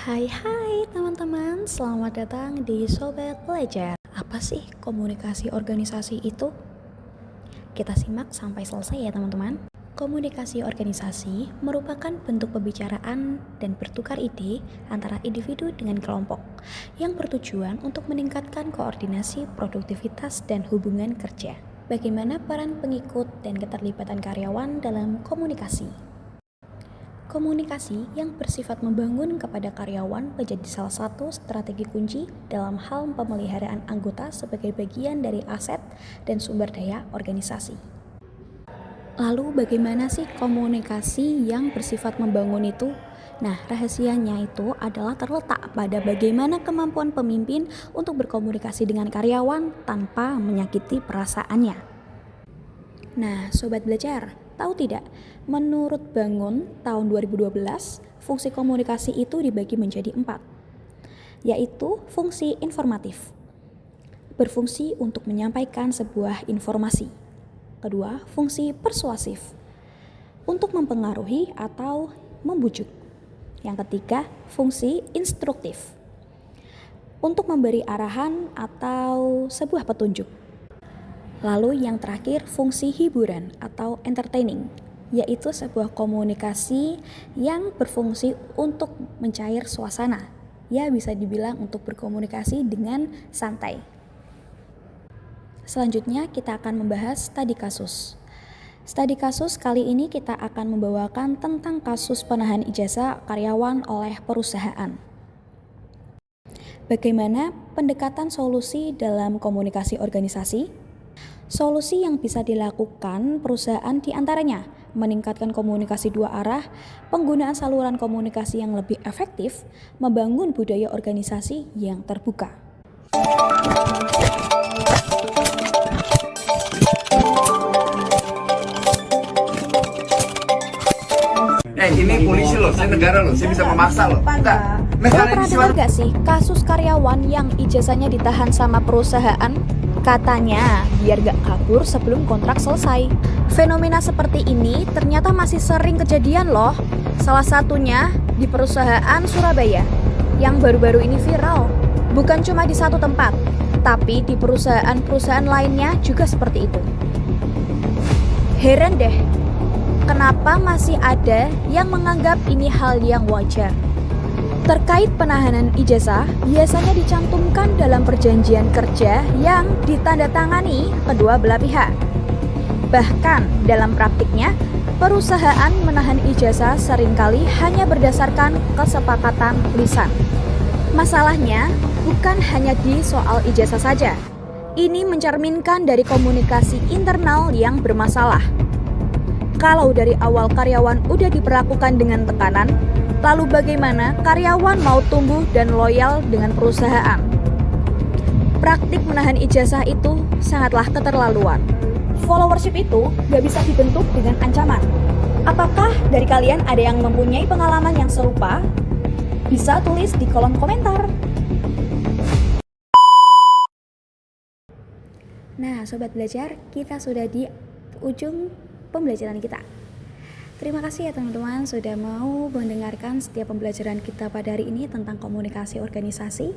Hai teman-teman, selamat datang di Sobat Belajar. Apa sih komunikasi organisasi itu? Kita simak sampai selesai ya teman-teman. Komunikasi organisasi merupakan bentuk pembicaraan dan bertukar ide antara individu dengan kelompok yang bertujuan untuk meningkatkan koordinasi, produktivitas, dan hubungan kerja. Bagaimana peran pengikut dan keterlibatan karyawan dalam komunikasi? Komunikasi yang bersifat membangun kepada karyawan menjadi salah satu strategi kunci dalam hal pemeliharaan anggota sebagai bagian dari aset dan sumber daya organisasi. Lalu bagaimana sih komunikasi yang bersifat membangun itu? Nah, rahasianya itu adalah terletak pada bagaimana kemampuan pemimpin untuk berkomunikasi dengan karyawan tanpa menyakiti perasaannya. Nah, Sobat Belajar, tahu tidak? Menurut Bangun tahun 2012, fungsi komunikasi itu dibagi menjadi 4, yaitu fungsi informatif, berfungsi untuk menyampaikan sebuah informasi. Kedua, fungsi persuasif, untuk mempengaruhi atau membujuk. Yang ketiga, fungsi instruktif, untuk memberi arahan atau sebuah petunjuk. Lalu yang terakhir, fungsi hiburan atau entertaining, yaitu sebuah komunikasi yang berfungsi untuk mencair suasana. Ya, bisa dibilang untuk berkomunikasi dengan santai. Selanjutnya kita akan membahas studi kasus. Studi kasus kali ini kita akan membawakan tentang kasus penahan ijazah karyawan oleh perusahaan. Bagaimana pendekatan solusi dalam komunikasi organisasi? Solusi yang bisa dilakukan perusahaan diantaranya meningkatkan komunikasi dua arah, penggunaan saluran komunikasi yang lebih efektif, membangun budaya organisasi yang terbuka. Ini polisi loh, saya negara loh, saya bisa memaksa loh. Enggak. Lo pernah dengar gak sih kasus karyawan yang ijazahnya ditahan sama perusahaan? Katanya biar gak kabur sebelum kontrak selesai. Fenomena seperti ini ternyata masih sering kejadian loh. Salah satunya di perusahaan Surabaya yang baru-baru ini viral. Bukan cuma di satu tempat, tapi di perusahaan-perusahaan lainnya juga seperti itu. Heran deh, kenapa masih ada yang menganggap ini hal yang wajar? Terkait penahanan ijazah, biasanya dicantumkan dalam perjanjian kerja yang ditandatangani kedua belah pihak. Bahkan dalam praktiknya, perusahaan menahan ijazah seringkali hanya berdasarkan kesepakatan lisan. Masalahnya bukan hanya di soal ijazah saja. Ini mencerminkan dari komunikasi internal yang bermasalah. Kalau dari awal karyawan udah diperlakukan dengan tekanan, lalu bagaimana karyawan mau tumbuh dan loyal dengan perusahaan? Praktik menahan ijazah itu sangatlah keterlaluan. Followership itu gak bisa dibentuk dengan ancaman. Apakah dari kalian ada yang mempunyai pengalaman yang serupa? Bisa tulis di kolom komentar. Nah, Sobat Belajar, kita sudah di ujung pembelajaran kita. Terima kasih ya teman-teman sudah mau mendengarkan setiap pembelajaran kita pada hari ini tentang komunikasi organisasi.